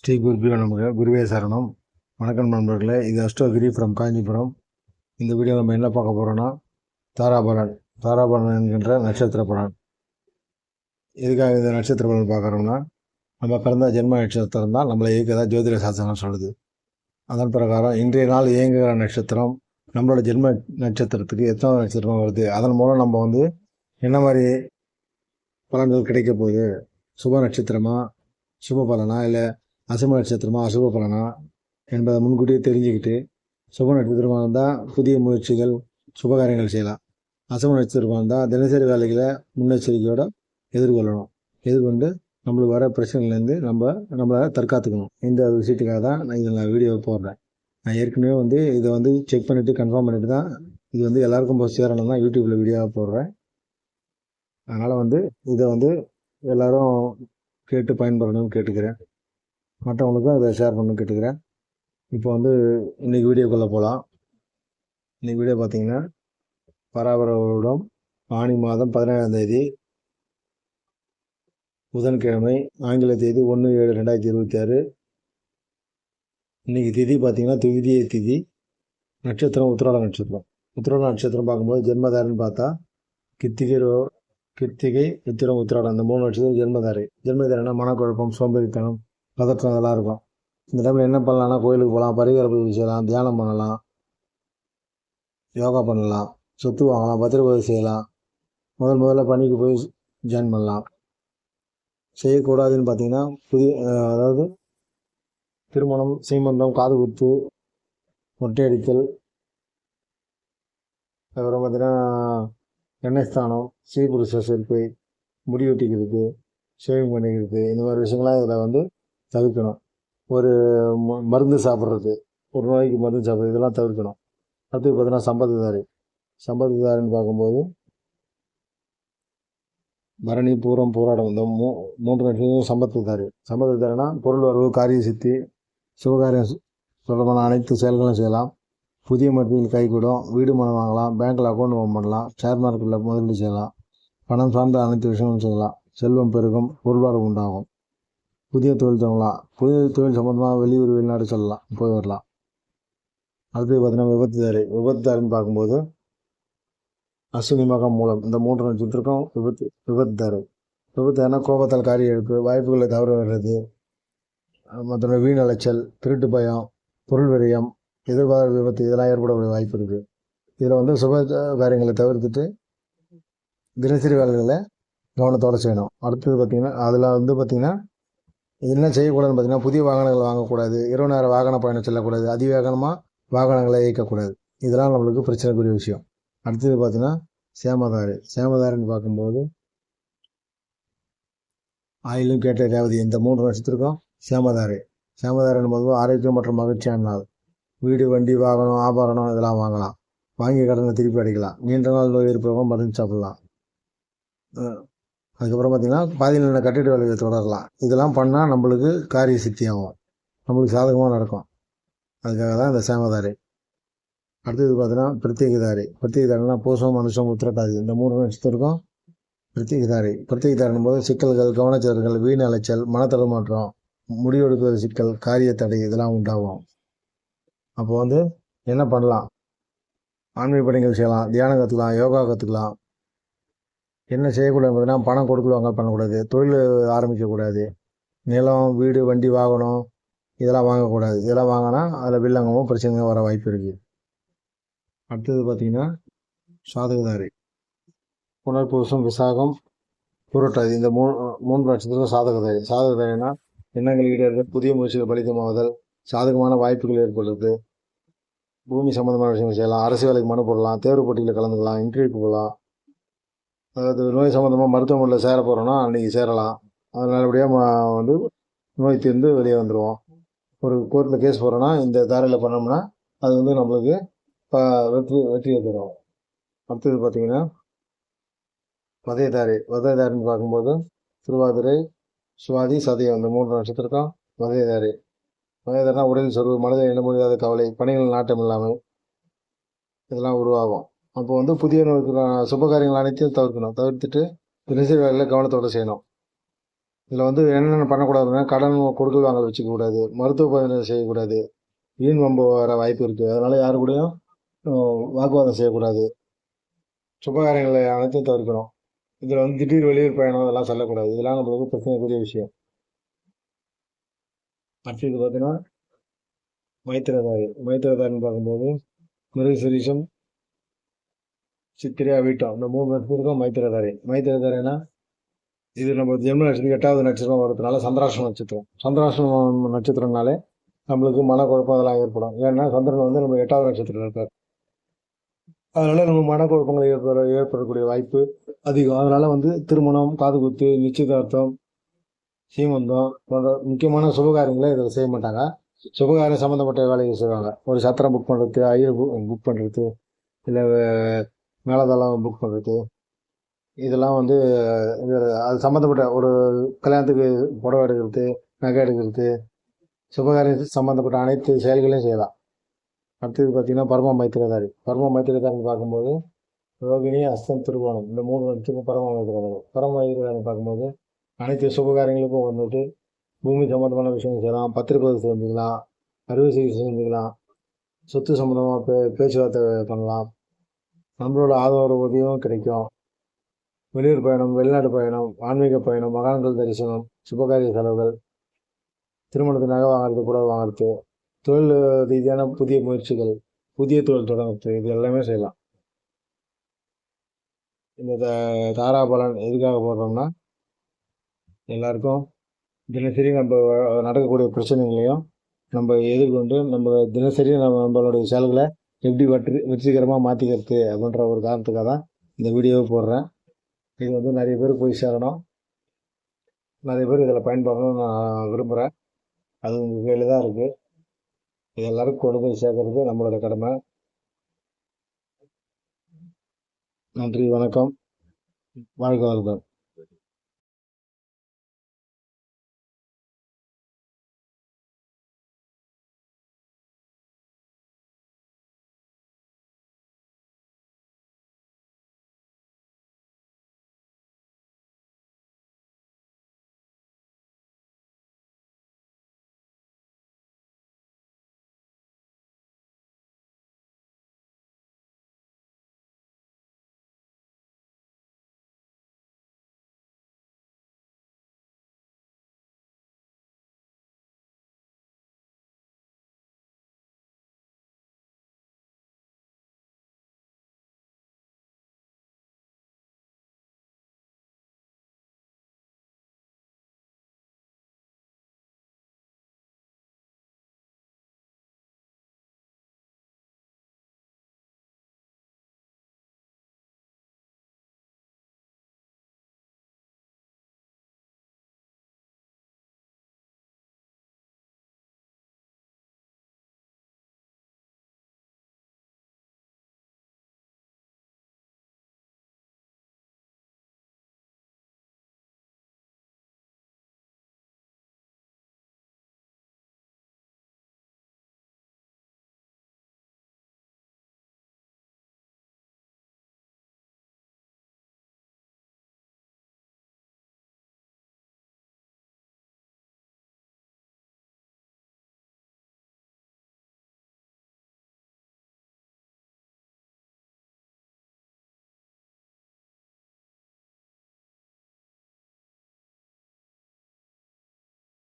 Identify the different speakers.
Speaker 1: ஸ்ரீ குருபியோ நமக்கு குருவே சரணம். வணக்கம் நண்பர்களே, இது அஷ்டகிரி ஃப்ரம் காஞ்சிபுரம். இந்த வீடியோ நம்ம என்ன பார்க்க போகிறோன்னா தாராபலன். தாராபலன் என்கின்ற நட்சத்திர பலன். எதுக்காக இந்த நட்சத்திர பலன் பார்க்குறோம்னா, நம்ம பிறந்த ஜென்ம நட்சத்திரம் தான் நம்மளை இயக்கதான் ஜோதிட சாஸ்திரம் சொல்லுது. அதன் பிரகாரம் இன்றைய நாள் இயங்குகிற நட்சத்திரம் நம்மளோட ஜென்ம நட்சத்திரத்துக்கு எத்தனை நட்சத்திரம் வருது, அதன் மூலம் நம்ம என்ன மாதிரி பலன்கள் கிடைக்க போகுது, சுப நட்சத்திரமா சுப பலனா இல்லை அசுப நட்சத்திரமா அசுப பலனா என்பதை முன்கூட்டியே தெரிஞ்சுக்கிட்டு, சுப நட்சத்திரமாக இருந்தால் புதிய முயற்சிகள் சுபகாரியங்கள் செய்யலாம். அசுப நட்சத்திரமாக இருந்தால் தினசரி வேலைகளை முன்னெச்சரிக்கையோடு எதிர்கொண்டு நம்மளுக்கு வர பிரச்சனைலேருந்து நம்மளை தற்காத்துக்கணும். இந்த விஷயத்துக்காக தான் நான் வீடியோ போடுறேன். நான் ஏற்கனவே இதை செக் பண்ணிவிட்டு கன்ஃபார்ம் பண்ணிவிட்டு தான் இது எல்லாருக்கும் போய் சேரணும் தான் யூடியூப்பில் வீடியோவாக போடுறேன். அதனால் இதை எல்லோரும் கேட்டு பயன்படணும்னு கேட்டுக்கிறேன். மற்றவங்களுக்கும் அதை ஷேர் பண்ணணும்னு கேட்டுக்கிறேன். இப்போ இன்றைக்கி வீடியோக்குள்ளே போகலாம். இன்றைக்கி வீடியோ பார்த்திங்கன்னா பராபர வருடம் ஆனி மாதம் 17ஆம் தேதி புதன்கிழமை, ஆங்கில தேதி 1/7/2026. இன்றைக்கி திதி பார்த்திங்கன்னா துவிதியை திதி. நட்சத்திரம் உத்திராட நட்சத்திரம். உத்திராட நட்சத்திரம் பார்க்கும்போது ஜென்மதாரின்னு பார்த்தா கிருத்திகை உத்திரம் உத்திராடம் இந்த 3 நட்சத்திரம் ஜென்மதாரினா மனக்குழப்பம், சோம்பேறித்தனம், பதற்றம் அதெல்லாம் இருக்கும். இந்த டைமில் என்ன பண்ணலாம்னா கோயிலுக்கு போகலாம், பரிகார பூஜை செய்யலாம், தியானம் பண்ணலாம், யோகா பண்ணலாம், சொத்து வாங்கலாம், பத்திரப்பதிவு செய்யலாம், முதல்ல பணிக்கு போய் ஜாயின் பண்ணலாம். செய்யக்கூடாதுன்னு பார்த்தீங்கன்னா அதாவது திருமணம், சீமந்தம், காது குத்து, மொட்டையடித்தல், அப்புறம் பார்த்தீங்கன்னா எண்ணெய் ஸ்தானம், ஸ்ரீபுருஷ சேர்க்கை, முடி வெட்டிக்கிறது, ஷேவிங் பண்ணிக்கிறது, இந்த மாதிரி விஷயங்கள்லாம் இதில் தவிர்க்கணும். ஒரு மருந்து சாப்பிட்றது, ஒரு நோய்க்கு மருந்து சாப்பிட்றது, இதெல்லாம் தவிர்க்கணும். அடுத்து பார்த்தீங்கன்னா சம்பத்துதாரின்னு பார்க்கும்போது பரணி, பூரம், பூராடம் இந்த 3 நட்சத்திரம் சம்பத்துதாரினா பொருள் வரவு, காரிய சித்தி, சுபகாரியம் சொல்லமான அனைத்து செயல்களும் செய்யலாம். புதிய மருத்துவர்கள் கைகூடும். வீடு மனம் வாங்கலாம், பேங்க்கில் அக்கௌண்ட் ஓப்பன் பண்ணலாம், ஷேர் மார்க்கெட்டில் முதலீடு செய்யலாம், பணம் சார்ந்த அனைத்து விஷயங்களும் செய்யலாம். செல்வம் பெருகும், பொருளாதாரம் உண்டாகும். புதிய தொழில் தொடங்கலாம். புதிய தொழில் சம்மந்தமாக வெளியூர் வெளிநாடு சொல்லலாம், போய் வரலாம். அடுத்து பார்த்தீங்கன்னா விபத்துதாரின்னு பார்க்கும்போது அஸ்வினி மகம் மூலம் இந்த 3 நட்சத்திரக்கும் விபத்துதாரினா கோபத்தால் காரிய இழப்பு, வாய்ப்புகளை தவற வர்றது, மற்ற வீண் அலைச்சல், திருட்டு பயம், பொருள் விரயம், எதிர்பாராத விபத்து இதெல்லாம் ஏற்படக்கூடிய வாய்ப்பு இருக்குது. இதில் சுப காரியங்களை தவிர்த்துட்டு தினசரி வேலைகளை கவனத்தோடு செய்யணும். அடுத்தது பார்த்திங்கன்னா என்ன செய்யக்கூடாதுன்னு பார்த்தீங்கன்னா புதிய வாகனங்கள் வாங்கக்கூடாது, இரவு நேர வாகன பயணம் செல்லக்கூடாது, அதிவேகமாக வாகனங்களை இயக்கக்கூடாது. இதெல்லாம் நம்மளுக்கு பிரச்சனைக்குரிய விஷயம். அடுத்தது பார்த்திங்கன்னா சேமதாரின்னு பார்க்கும்போது ஆயிலும் கேட்ட ரேவதி இந்த 3 நட்சத்திரக்கும் சேமதாரின் போது ஆரோக்கியம் மற்றும் மகிழ்ச்சியான நாள். வீடு, வண்டி, வாகனம், ஆபரணம் இதெல்லாம் வாங்கலாம். வாங்கி கடனை திருப்பி அடிக்கலாம். நீண்ட நாள் நோய் இருப்பவங்க மருந்து சாப்பிடலாம். அதுக்கப்புறம் பார்த்திங்கன்னா பாதியில் கட்டிட வேலையை தொடரலாம். இதெல்லாம் பண்ணால் நம்மளுக்கு காரிய சித்தியாகும், நம்மளுக்கு சாதகமாக நடக்கும். அதுக்காக தான் இந்த சேமதாரி. அடுத்தது பார்த்தீங்கன்னா பிரத்யேகதாரினா பூசம், மனுஷம், உத்திரட்டாதி இந்த 3 நட்சத்திரக்கும் பிரத்யேகதாரின் போது சிக்கல்கள், கவனச்சிதறல்கள், வீண் அலைச்சல், மனத்தடுமாற்றம், முடிவெடுப்பது சிக்கல், காரிய தடை இதெல்லாம் உண்டாகும். அப்போ என்ன பண்ணலாம்? ஆன்மீக பணிகள் செய்யலாம், தியானம் கற்றுக்கலாம், யோகா கற்றுக்கலாம். என்ன செய்யக்கூடாது பார்த்தீங்கன்னா பணம் கொடுக்கலாங்க பண்ணக்கூடாது, தொழில் ஆரம்பிக்கக்கூடாது, நிலம், வீடு, வண்டி, வாகனம் இதெல்லாம் வாங்கக்கூடாது. இதெல்லாம் வாங்கினா அதில் வில்லங்கமும் பிரச்சனையும் வர வாய்ப்பு இருக்குது. அடுத்தது பார்த்திங்கன்னா சாதகதாரி புனர்பூசம், விசாகம், புரட்டாதி இந்த 3 நட்சத்திரம் சாதகதாரினா எண்ணங்கள் ஈடேறுதல், புதிய முயற்சிகள் பலிதமாகுதல், சாதகமான வாய்ப்புகள் ஏற்படுறது, பூமி சம்மந்தமான விஷயங்கள் செய்யலாம், அரசு வேலைக்கு மனு போடலாம், தேர்வு போட்டியில் கலந்துக்கலாம், இன்டர்வியூக்கு போகலாம். அதாவது நோய் சம்மந்தமாக மருத்துவமனையில் சேர போகிறோன்னா அன்றைக்கி சேரலாம். அது நல்லபடியாக நோய் தீர்ந்து வெளியே வந்துடுவோம். ஒரு கோர்ட்டில் கேஸ் போகிறோன்னா இந்த தாரையில் பண்ணோம்னா அது நம்மளுக்கு வெற்றியை தரும். அடுத்தது பார்த்திங்கன்னா வதையதாரின்னு பார்க்கும்போது திருவாதிரை, சுவாதி, சதயம் இந்த 3 நட்சத்திரக்கும் வதையதாரினா உடலில் சொருவு, மனதில் எண்ண முடியாத கவலை, பணிகள் நாட்டம் இல்லாமல் இதெல்லாம் உருவாகும். அப்போ புதிய சுபகாரியங்கள் அனைத்தையும் தவிர்த்துட்டு தினசரி வேலையில் கவனத்தோடு செய்யணும். இதில் வந்து என்னென்ன பண்ணக்கூடாதுன்னா, கடன் கொடுக்கல் வாங்கல் வச்சுக்கக்கூடாது, மருத்துவ பரிந்துரை செய்யக்கூடாது, வீண் வம்பு வர வாய்ப்பு இருக்குது. அதனால் யாரு கூடயும் வாக்குவாதம் செய்யக்கூடாது, சுபகாரியங்களை அனைத்தும் தவிர்க்கணும். இதில் வந்து திடீர் வெளியூர் பயணம் இதெல்லாம் சொல்லக்கூடாது. இதெல்லாம் நம்மளுக்கு பிரச்சனைக்குரிய விஷயம். அடுத்தது பார்த்தீங்கன்னா மைத்திரதாரின்னு பார்க்கும்போது மிருகசீரிஷம், சித்திரை, அவிட்டம் இந்த 3 நட்சத்திரக்கும் மைத்திரதாரின்னா இது நம்ம ஜென்ம நட்சத்திரம் 8வது நட்சத்திரம் வரதுனால சந்திராஷ்டம நட்சத்திரம். சந்திராஷ்டம நட்சத்திரம்னாலே நம்மளுக்கு மனக்குழப்பம் அதெல்லாம் ஏற்படும். ஏன்னா சந்திரன் வந்து நம்ம 8வது நட்சத்திரம் இருக்கார். அதனால நம்ம மனக்குழப்பங்கள் ஏற்படக்கூடிய வாய்ப்பு அதிகம். அதனால வந்து திருமணம், காதுகுத்து, நிச்சயதார்த்தம், சீமந்தம் போன்ற முக்கியமான சுபகாரியங்களை இதில் செய்ய மாட்டாங்க. சுபகாரியம் சம்மந்தப்பட்ட வேலைகள் செய்வாங்க. ஒரு சத்திரம் புக் பண்ணுறது, ஐயர் புக் பண்ணுறது, இல்லை மேலதளம் புக் பண்ணுறது, இதெல்லாம் வந்து அது சம்மந்தப்பட்ட ஒரு கல்யாணத்துக்கு புடவை எடுக்கிறது, நகை எடுக்கிறது, சுபகாரியம் சம்மந்தப்பட்ட அனைத்து செயல்களையும் செய்யலாம். அடுத்தது பார்த்திங்கன்னா பரம மைத்திரதாரின்னு பார்க்கும்போது ரோகிணி, அஸ்தம், திருவோணம் இந்த 3 நட்சத்திரம் பரம மைத்திரதாரி பார்க்கும்போது அனைத்து சுபகாரியங்களுக்கும் வந்துட்டு பூமி சம்மந்தமான விஷயம் செய்யலாம், பத்திரப்பதிவு செஞ்சுக்கலாம், அறுவை சிகிச்சை செஞ்சுக்கலாம், சொத்து சம்மந்தமாக பேச்சுவார்த்தை பண்ணலாம், நம்மளோட ஆதரவு உதவியும் கிடைக்கும். வெளியூர் பயணம், வெளிநாட்டு பயணம், ஆன்மீக பயணம், மகான்கள் தரிசனம், சுபகாரிய செலவுகள், திருமணத்துக்கு நகை வாங்குறது, புடவை வாங்குறது, தொழில் ரீதியான புதிய முயற்சிகள், புதிய தொழில் தொடங்குறது, இது எல்லாமே செய்யலாம். இந்த தாராபலன் எதுக்காக போடுறோம்னா, எல்லாருக்கும் தினசரி நம்ம நடக்கக்கூடிய பிரச்சனைகளையும் நம்ம எதிர்கொண்டு நம்ம தினசரி நம்மளுடைய செயல்களை எப்படி வெற்றிகரமாக மாற்றிக்கிறது அப்படின்ற ஒரு காரணத்துக்காக தான் இந்த வீடியோவை போடுறேன். இது வந்து நிறைய பேர் போய் சேரணும், நிறைய பேர் இதில் பயன்படணும்னு நான் விரும்புகிறேன். அது உங்கள் கையில் தான் இருக்குது. இது எல்லாருக்கும் கொண்டு போய் சேர்க்கறது நம்மளோட கடமை. நன்றி, வணக்கம், வாழ்க வளமுடன்.